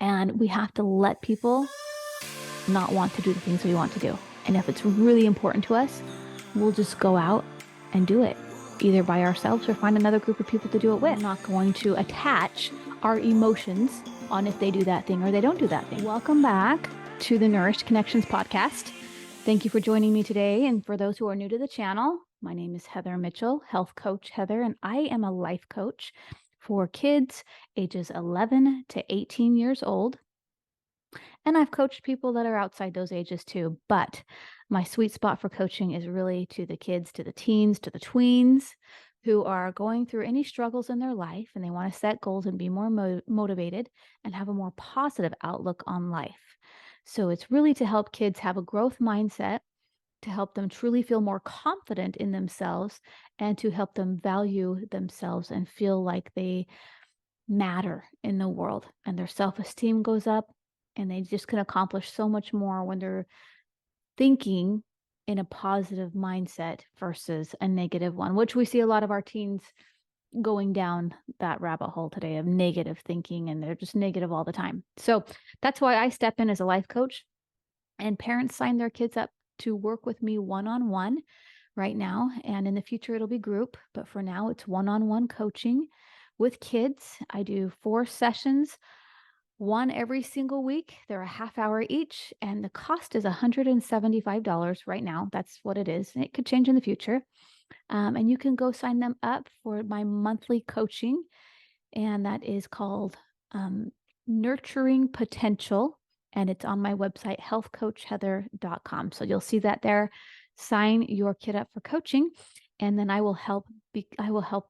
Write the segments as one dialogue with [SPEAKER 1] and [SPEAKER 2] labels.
[SPEAKER 1] And we have to let people not want to do the things we want to do. And if it's really important to us, we'll just go out and do it, either by ourselves or find another group of people to do it with. We're not going to attach our emotions on if they do that thing or they don't do that thing. Welcome back to the Nourished Connections Podcast. Thank you for joining me today. And for those who are new to the channel, my name is Heather Mitchell, Health Coach Heather, and I am a life coach for kids ages 11 to 18 years old. And I've coached people that are outside those ages too, but my sweet spot for coaching is really to the kids, to the teens, to the tweens who are going through any struggles in their life and they want to set goals and be more motivated and have a more positive outlook on life. So it's really to help kids have a growth mindset, to help them truly feel more confident in themselves, and to help them value themselves and feel like they matter in the world and their self-esteem goes up and they just can accomplish so much more when they're thinking in a positive mindset versus a negative one, which we see a lot of our teens going down that rabbit hole today of negative thinking, and they're just negative all the time. So that's why I step in as a life coach, and parents sign their kids up to work with me one-on-one right now. And in the future, it'll be group, but for now it's one-on-one coaching with kids. I do 4 sessions, one every single week. They're a half hour each, and the cost is $175 right now. That's what it is. And it could change in the future. And you can go sign them up for my monthly coaching, and that is called Nurturing Potential, and it's on my website, healthcoachheather.com. So you'll see that there. Sign your kid up for coaching, and then I will help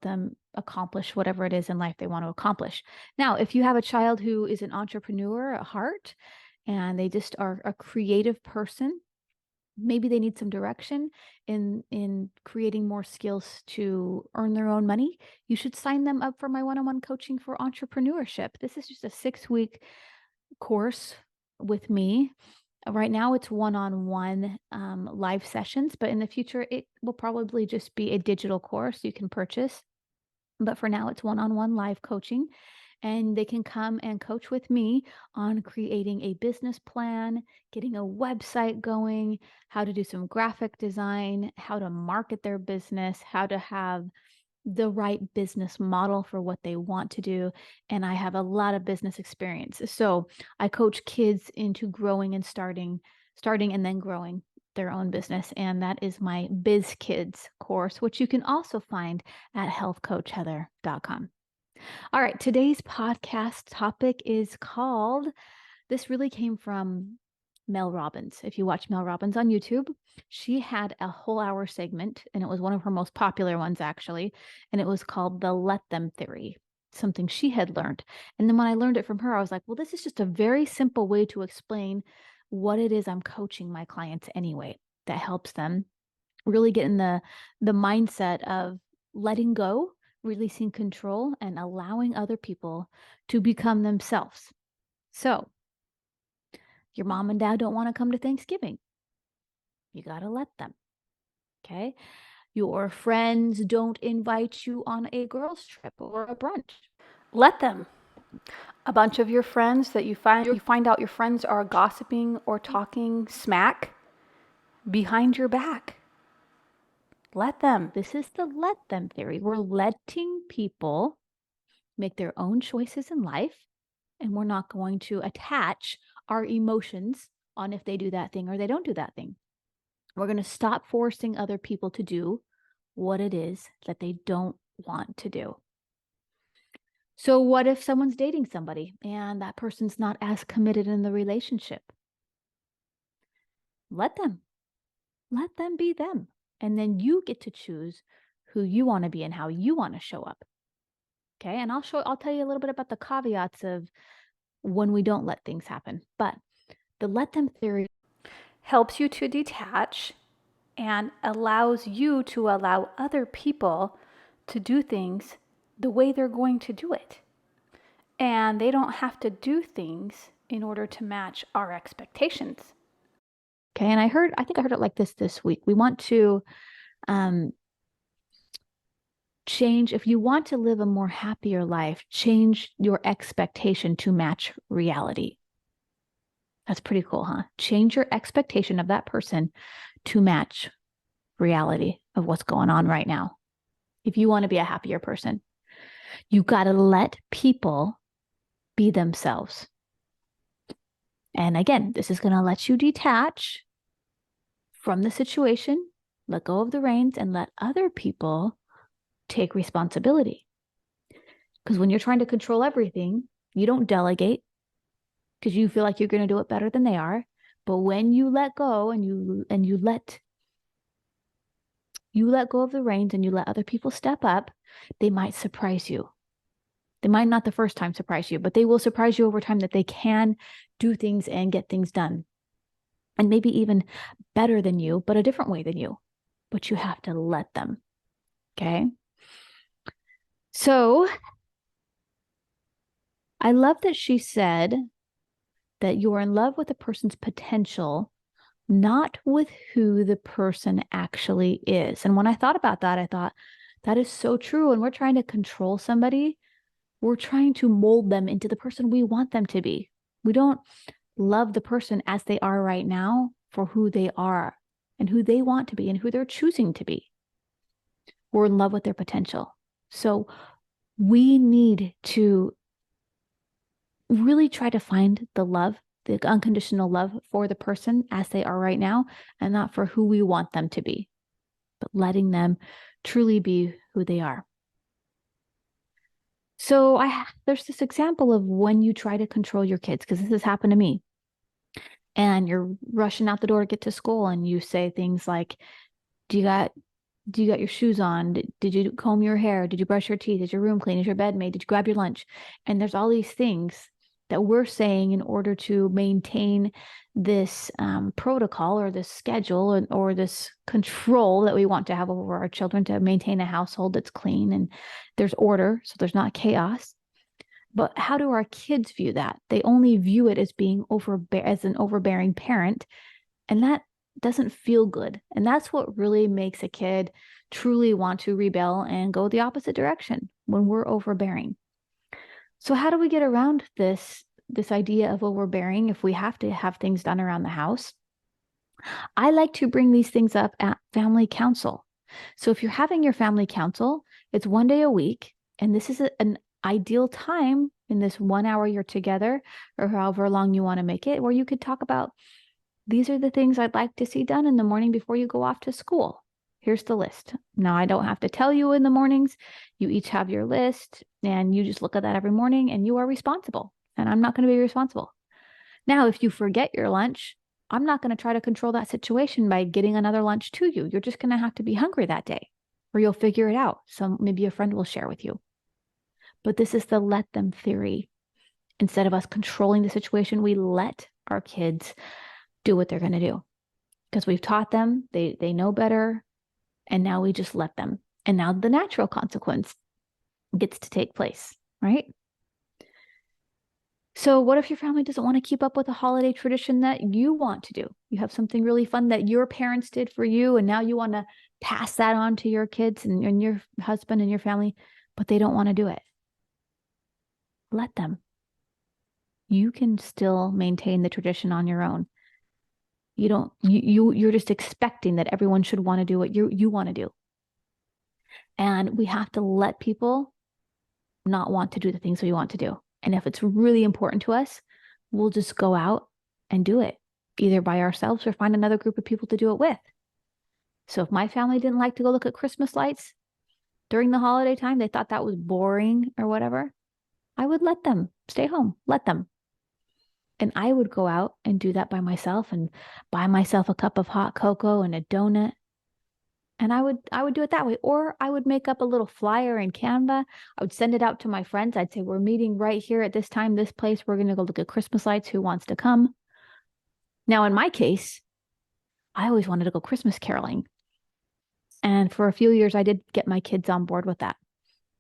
[SPEAKER 1] them accomplish whatever it is in life they want to accomplish. Now, if you have a child who is an entrepreneur at heart and they just are a creative person, maybe they need some direction in creating more skills to earn their own money, you should sign them up for my one-on-one coaching for entrepreneurship. This is just a 6-week course with me. Right now it's one-on-one live sessions, but in the future it will probably just be a digital course you can purchase. But for now it's one-on-one live coaching, and they can come and coach with me on creating a business plan, getting a website going, how to do some graphic design, how to market their business, how to have the right business model for what they want to do. And I have a lot of business experience. So I coach kids into growing and starting and then growing their own business. And that is my Biz Kids course, which you can also find at healthcoachheather.com. All right, today's podcast topic is called, this really came from Mel Robbins. If you watch Mel Robbins on YouTube, she had a whole hour segment, and it was one of her most popular ones actually, and it was called the Let Them Theory, something she had learned. And then when I learned it from her, I was like, well, this is just a very simple way to explain what it is I'm coaching my clients anyway, that helps them really get in the mindset of letting go, releasing control, and allowing other people to become themselves. So your mom and dad don't want to come to Thanksgiving. You got to let them. Okay. Your friends don't invite you on a girls' trip or a brunch. Let them. A bunch of your friends that you find out your friends are gossiping or talking smack behind your back. Let them. This is the let them theory. We're letting people make their own choices in life, and we're not going to attach our emotions on if they do that thing or they don't do that thing. We're going to stop forcing other people to do what it is that they don't want to do. So what if someone's dating somebody and that person's not as committed in the relationship? Let them be them. And then you get to choose who you want to be and how you want to show up. Okay. And I'll tell you a little bit about the caveats of when we don't let things happen. But the let them theory helps you to detach and allows you to allow other people to do things the way they're going to do it. And they don't have to do things in order to match our expectations. Okay, and I think I heard it like this week. We want to change, if you want to live a more happier life, change your expectation to match reality. That's pretty cool, huh? Change your expectation of that person to match reality of what's going on right now. If you want to be a happier person, you got to let people be themselves. And again, this is going to let you detach from the situation, let go of the reins, and let other people take responsibility. Because when you're trying to control everything, you don't delegate because you feel like you're going to do it better than they are. But when you let go and you let go of the reins and you let other people step up, they might surprise you. They might not the first time surprise you, but they will surprise you over time that they can do things and get things done. And maybe even better than you, but a different way than you. But you have to let them. Okay? So I love that she said that you're in love with a person's potential, not with who the person actually is. And when I thought about that, I thought, that is so true. When we're trying to control somebody, we're trying to mold them into the person we want them to be. We don't love the person as they are right now for who they are and who they want to be and who they're choosing to be. We're in love with their potential. So we need to really try to find the love, the unconditional love for the person as they are right now, and not for who we want them to be, but letting them truly be who they are. So there's this example of when you try to control your kids, because this has happened to me. And you're rushing out the door to get to school and you say things like, do you got your shoes on? Did you comb your hair? Did you brush your teeth? Is your room clean? Is your bed made? Did you grab your lunch? And there's all these things that we're saying in order to maintain this protocol or this schedule or this control that we want to have over our children, to maintain a household that's clean and there's order, so there's not chaos. But how do our kids view that? They only view it as being as an overbearing parent, and that doesn't feel good. And that's what really makes a kid truly want to rebel and go the opposite direction, when we're overbearing. So how do we get around this idea of overbearing if we have to have things done around the house? I like to bring these things up at family council. So if you're having your family council, it's one day a week, and this is an ideal time in this 1 hour you're together, or however long you want to make it, where you could talk about, these are the things I'd like to see done in the morning before you go off to school. Here's the list. Now, I don't have to tell you in the mornings. You each have your list, and you just look at that every morning, and you are responsible. And I'm not going to be responsible. Now, if you forget your lunch, I'm not going to try to control that situation by getting another lunch to you. You're just going to have to be hungry that day, or you'll figure it out. So maybe a friend will share with you. But this is the let them theory. Instead of us controlling the situation, we let our kids do what they're going to do, because we've taught them, they know better, and now we just let them. And now the natural consequence gets to take place, right? So what if your family doesn't want to keep up with a holiday tradition that you want to do? You have something really fun that your parents did for you, and now you want to pass that on to your kids and your husband and your family, but they don't want to do it. Let them. You can still maintain the tradition on your own. You're just expecting that everyone should want to do what you want to do. And we have to let people not want to do the things we want to do. And if it's really important to us, we'll just go out and do it, either by ourselves or find another group of people to do it with. So if my family didn't like to go look at Christmas lights during the holiday time, they thought that was boring or whatever, I would let them stay home, let them. And I would go out and do that by myself and buy myself a cup of hot cocoa and a donut. And I would do it that way. Or I would make up a little flyer in Canva. I would send it out to my friends. I'd say, we're meeting right here at this time, this place. We're going to go look at Christmas lights. Who wants to come? Now, in my case, I always wanted to go Christmas caroling. And for a few years, I did get my kids on board with that.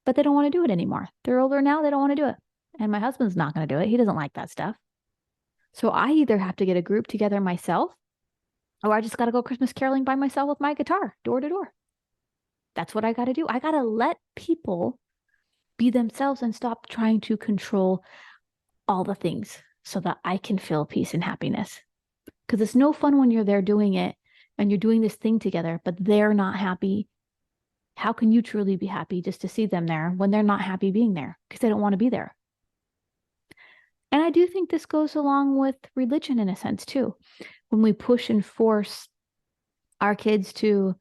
[SPEAKER 1] But they don't want to do it anymore. They're older now. They don't want to do it. And my husband's not going to do it. He doesn't like that stuff. So I either have to get a group together myself, or I just got to go Christmas caroling by myself with my guitar, door to door. That's what I got to do. I got to let people be themselves and stop trying to control all the things so that I can feel peace and happiness. Because it's no fun when you're there doing it and you're doing this thing together, but they're not happy. How can you truly be happy just to see them there when they're not happy being there because they don't want to be there? And I do think this goes along with religion in a sense too. When we push and force our kids to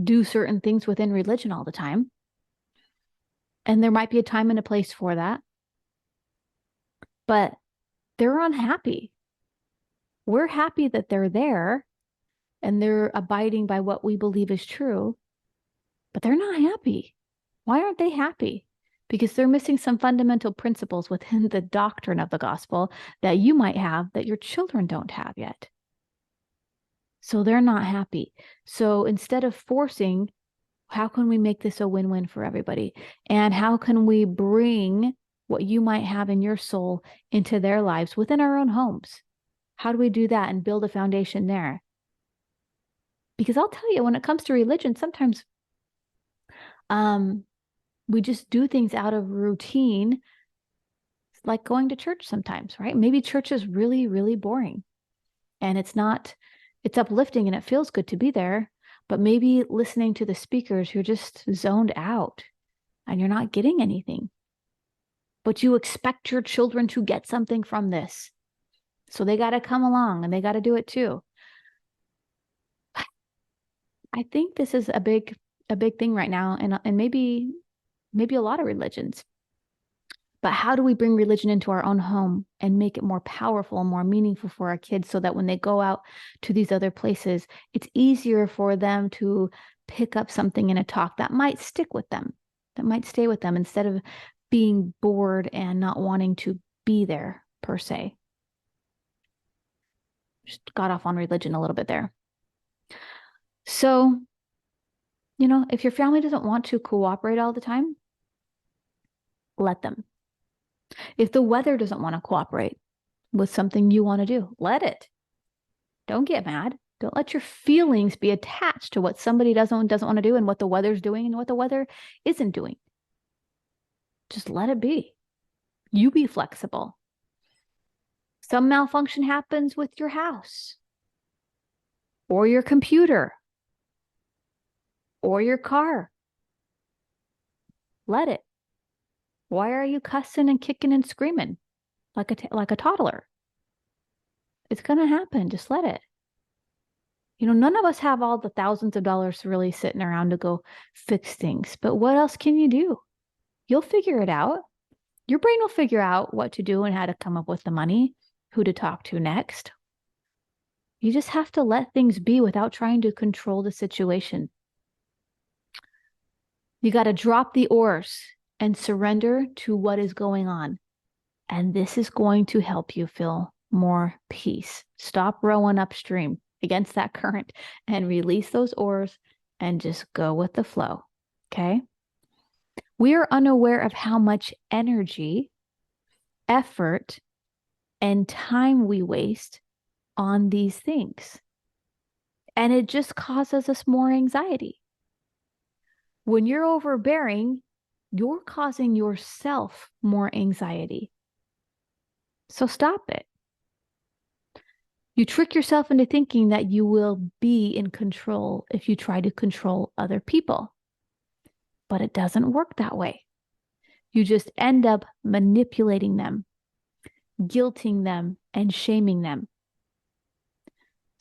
[SPEAKER 1] do certain things within religion all the time, and there might be a time and a place for that, but they're unhappy. We're happy that they're there and they're abiding by what we believe is true, but they're not happy. Why aren't they happy? Because they're missing some fundamental principles within the doctrine of the gospel that you might have that your children don't have yet. So they're not happy. So instead of forcing, how can we make this a win-win for everybody? And how can we bring what you might have in your soul into their lives within our own homes? How do we do that and build a foundation there? Because I'll tell you, when it comes to religion, sometimes we just do things out of routine, like going to church sometimes, right? Maybe church is really, really boring and it's uplifting and it feels good to be there, but maybe listening to the speakers, you're just zoned out and you're not getting anything. But you expect your children to get something from this. So they got to come along and they got to do it too. I think this is a big thing right now, and maybe a lot of religions. But how do we bring religion into our own home and make it more powerful and more meaningful for our kids so that when they go out to these other places, it's easier for them to pick up something in a talk that might stick with them, that might stay with them instead of being bored and not wanting to be there per se. Just got off on religion a little bit there. So, if your family doesn't want to cooperate all the time, let them. If the weather doesn't want to cooperate with something you want to do, let it. Don't get mad. Don't let your feelings be attached to what somebody doesn't want to do and what the weather's doing and what the weather isn't doing. Just let it be. You be flexible. Some malfunction happens with your house or your computer or your car. Let it. Why are you cussing and kicking and screaming like a toddler? It's going to happen. Just let it. None of us have all the thousands of dollars really sitting around to go fix things. But what else can you do? You'll figure it out. Your brain will figure out what to do and how to come up with the money, who to talk to next. You just have to let things be without trying to control the situation. You got to drop the oars and surrender to what is going on. And this is going to help you feel more peace. Stop rowing upstream against that current and release those oars and just go with the flow. Okay? We are unaware of how much energy, effort, and time we waste on these things. And it just causes us more anxiety. When you're overbearing, you're causing yourself more anxiety. So stop it. You trick yourself into thinking that you will be in control if you try to control other people. But it doesn't work that way. You just end up manipulating them, guilting them, and shaming them.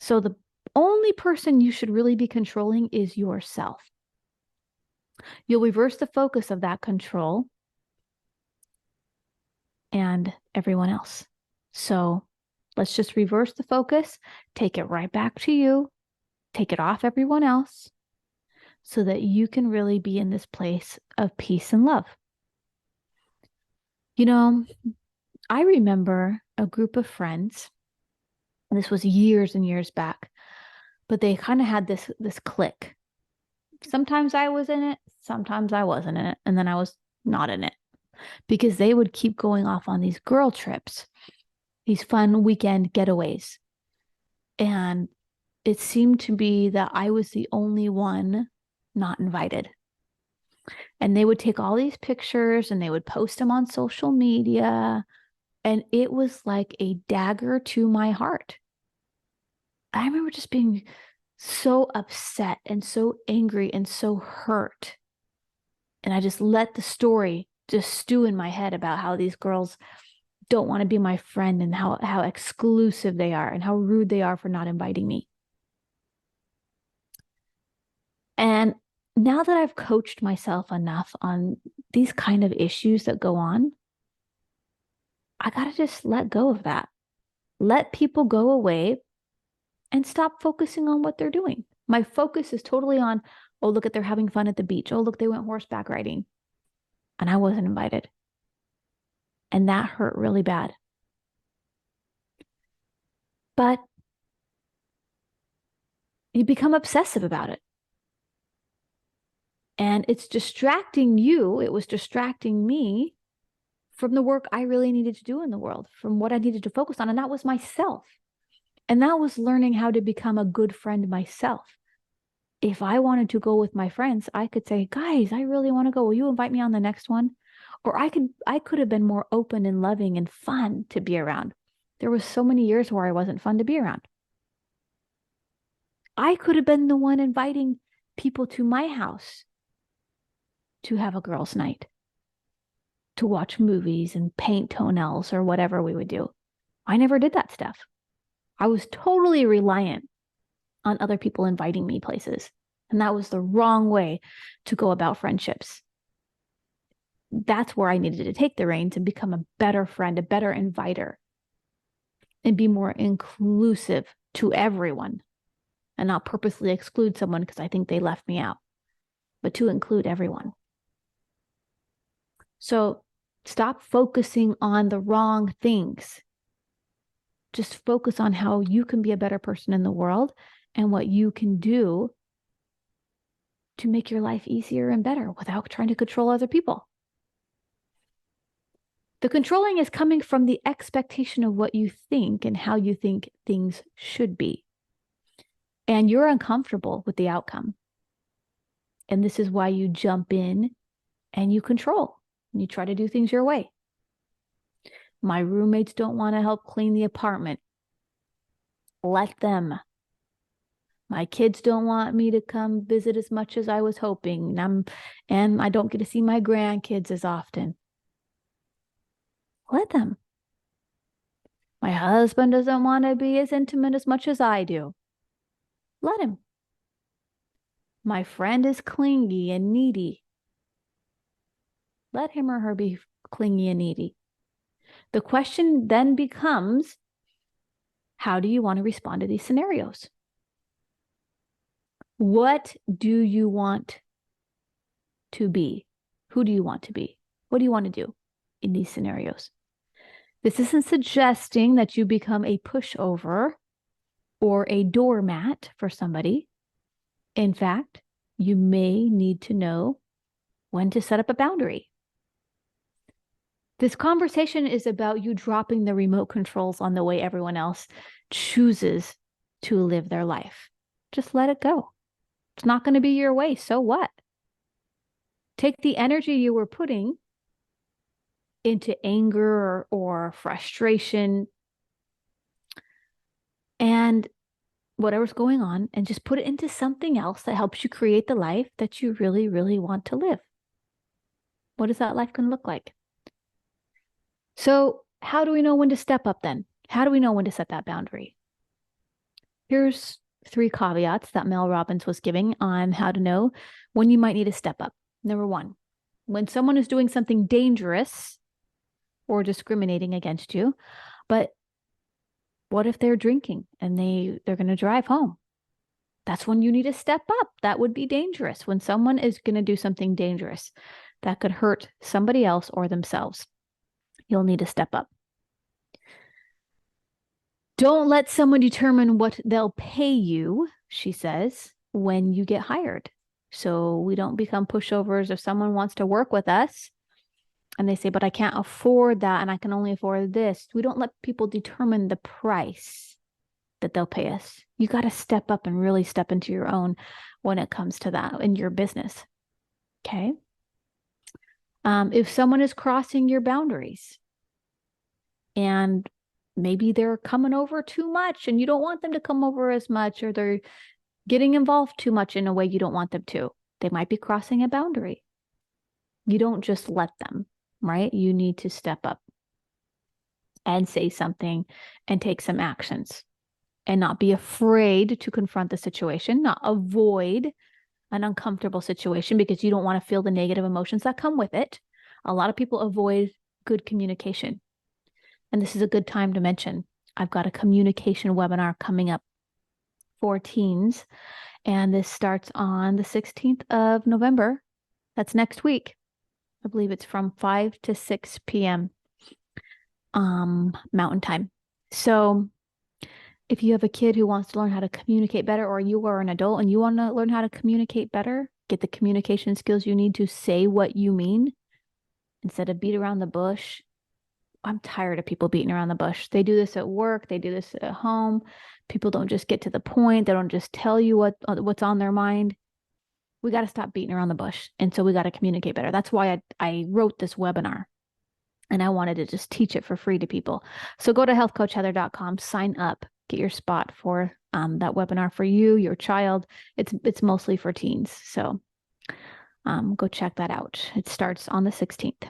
[SPEAKER 1] So the only person you should really be controlling is yourself. You'll reverse the focus of that control and everyone else. So let's just reverse the focus, take it right back to you, take it off everyone else, so that you can really be in this place of peace and love. I remember a group of friends, and this was years and years back, but they kind of had this clique. Sometimes I was in it, sometimes I wasn't in it, and then I was not in it, because they would keep going off on these girl trips, these fun weekend getaways. And it seemed to be that I was the only one not invited. And they would take all these pictures and they would post them on social media. And it was like a dagger to my heart. I remember just being so upset and so angry and so hurt. And I just let the story just stew in my head about how these girls don't want to be my friend and how exclusive they are and how rude they are for not inviting me. And now that I've coached myself enough on these kind of issues that go on, I got to just let go of that. Let people go away and stop focusing on what they're doing. My focus is totally on, oh, look at they're having fun at the beach. Oh, look, they went horseback riding. And I wasn't invited. And that hurt really bad. But you become obsessive about it. And it's distracting you. It was distracting me from the work I really needed to do in the world, from what I needed to focus on. And that was myself. And that was learning how to become a good friend myself. If I wanted to go with my friends, I could say, guys, I really want to go. Will you invite me on the next one? Or I could have been more open and loving and fun to be around. There was so many years where I wasn't fun to be around. I could have been the one inviting people to my house to have a girls' night, to watch movies and paint toenails or whatever we would do. I never did that stuff. I was totally reliant on other people inviting me places. And that was the wrong way to go about friendships. That's where I needed to take the reins and become a better friend, a better inviter, and be more inclusive to everyone and not purposely exclude someone because I think they left me out, but to include everyone. So stop focusing on the wrong things. Just focus on how you can be a better person in the world and what you can do to make your life easier and better without trying to control other people. The controlling is coming from the expectation of what you think and how you think things should be. And you're uncomfortable with the outcome. And this is why you jump in and you control. And you try to do things your way. My roommates don't want to help clean the apartment. Let them. My kids don't want me to come visit as much as I was hoping. And I don't get to see my grandkids as often. Let them. My husband doesn't want to be as intimate as much as I do. Let him. My friend is clingy and needy. Let him or her be clingy and needy. The question then becomes, how do you want to respond to these scenarios? What do you want to be? Who do you want to be? What do you want to do in these scenarios? This isn't suggesting that you become a pushover or a doormat for somebody. In fact, you may need to know when to set up a boundary. This conversation is about you dropping the remote controls on the way everyone else chooses to live their life. Just let it go. It's not going to be your way. So what? Take the energy you were putting into anger or frustration and whatever's going on, and just put it into something else that helps you create the life that you really, really want to live. What is that life going to look like? So how do we know when to step up then? How do we know when to set that boundary? Here's 3 caveats that Mel Robbins was giving on how to know when you might need to step up. Number 1, when someone is doing something dangerous or discriminating against you, but what if they're drinking and they're going to drive home? That's when you need to step up. That would be dangerous. When someone is going to do something dangerous that could hurt somebody else or themselves, you'll need to step up. Don't let someone determine what they'll pay you, she says, when you get hired. So we don't become pushovers. If someone wants to work with us and they say, but I can't afford that and I can only afford this, we don't let people determine the price. that they'll pay us. You got to step up and really step into your own when it comes to that in your business. Okay. If someone is crossing your boundaries and maybe they're coming over too much and you don't want them to come over as much, or they're getting involved too much in a way you don't want them to, they might be crossing a boundary. You don't just let them, right? You need to step up and say something and take some actions and not be afraid to confront the situation, not avoid an uncomfortable situation because you don't want to feel the negative emotions that come with it. A lot of people avoid good communication. And this is a good time to mention, I've got a communication webinar coming up for teens, and this starts on the 16th of November. That's next week. I believe it's from 5 to 6 p.m. Mountain time. So if you have a kid who wants to learn how to communicate better, or you are an adult and you want to learn how to communicate better, get the communication skills you need to say what you mean instead of beat around the bush. I'm tired of people beating around the bush. They do this at work. They do this at home. People don't just get to the point. They don't just tell you what's on their mind. We got to stop beating around the bush. And so we got to communicate better. That's why I wrote this webinar. And I wanted to just teach it for free to people. So go to healthcoachheather.com, sign up, get your spot for that webinar for you, your child. It's mostly for teens. So go check that out. It starts on the 16th.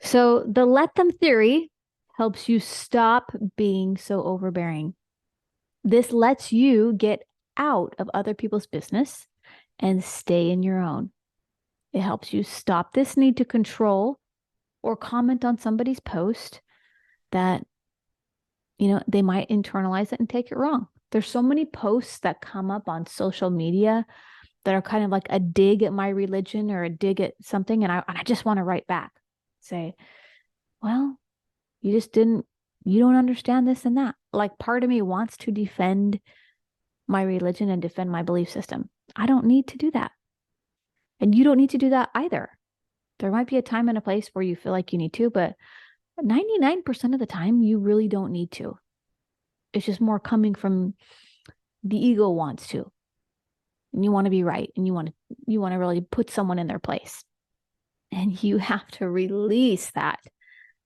[SPEAKER 1] So the let them theory helps you stop being so overbearing. This lets you get out of other people's business and stay in your own. It helps you stop this need to control or comment on somebody's post that, they might internalize it and take it wrong. There's so many posts that come up on social media that are kind of like a dig at my religion or a dig at something. And I just want to write back, say, well, you don't understand this and that. Like, part of me wants to defend my religion and defend my belief system. I don't need to do that. And you don't need to do that either. There might be a time and a place where you feel like you need to, but 99% of the time, you really don't need to. It's just more coming from the ego wants to. And you want to be right. And you want to really put someone in their place. And you have to release that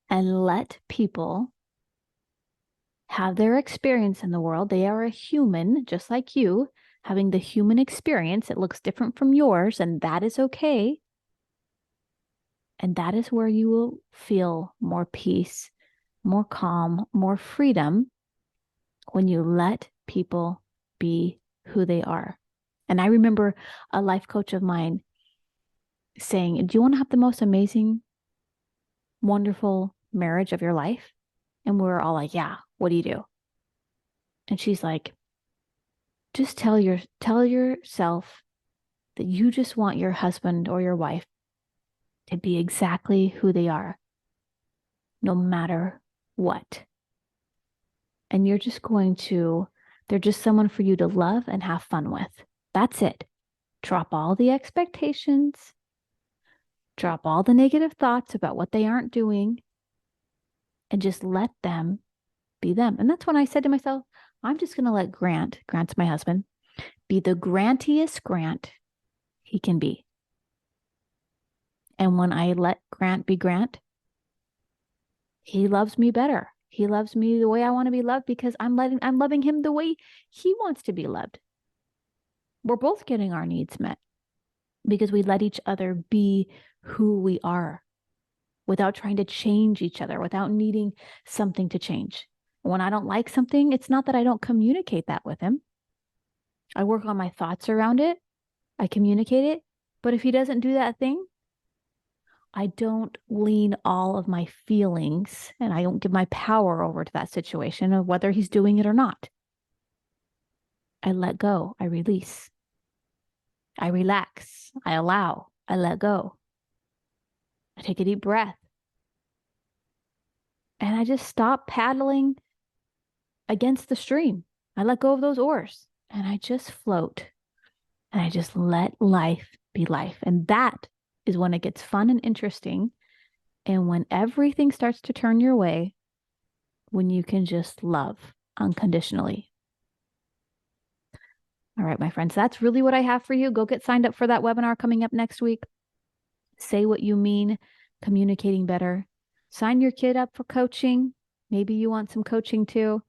[SPEAKER 1] and let people have their experience in the world. They are a human, just like you, having the human experience. It looks different from yours, and that is okay. And that is where you will feel more peace, more calm, more freedom when you let people be who they are. And I remember a life coach of mine saying, do you want to have the most amazing, wonderful marriage of your life? And we were all like, yeah, what do you do? And she's like, just tell yourself that you just want your husband or your wife to be exactly who they are, no matter what. And they're just someone for you to love and have fun with. That's it. Drop all the expectations. Drop all the negative thoughts about what they aren't doing, and just let them be them. And that's when I said to myself, I'm just going to let Grant's my husband, be the grantiest Grant he can be. And when I let Grant be Grant, he loves me better. He loves me the way I want to be loved because I'm loving him the way he wants to be loved. We're both getting our needs met because we let each other be who we are without trying to change each other, without needing something to change. When I don't like something, it's not that I don't communicate that with him. I work on my thoughts around it. I communicate it. But if he doesn't do that thing, I don't lean all of my feelings and I don't give my power over to that situation of whether he's doing it or not. I let go. I release. I relax. I allow. I let go. I take a deep breath. And I just stop paddling against the stream. I let go of those oars and I just float. And I just let life be life. And that is when it gets fun and interesting. And when everything starts to turn your way, when you can just love unconditionally. All right, my friends, that's really what I have for you. Go get signed up for that webinar coming up next week. Say what you mean, communicating better. Sign your kid up for coaching. Maybe you want some coaching too.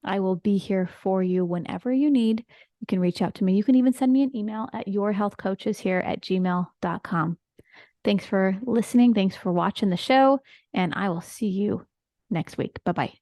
[SPEAKER 1] I will be here for you whenever you need. You can reach out to me. You can even send me an email at yourhealthcoacheshere@gmail.com. Thanks for listening. Thanks for watching the show. And I will see you next week. Bye-bye.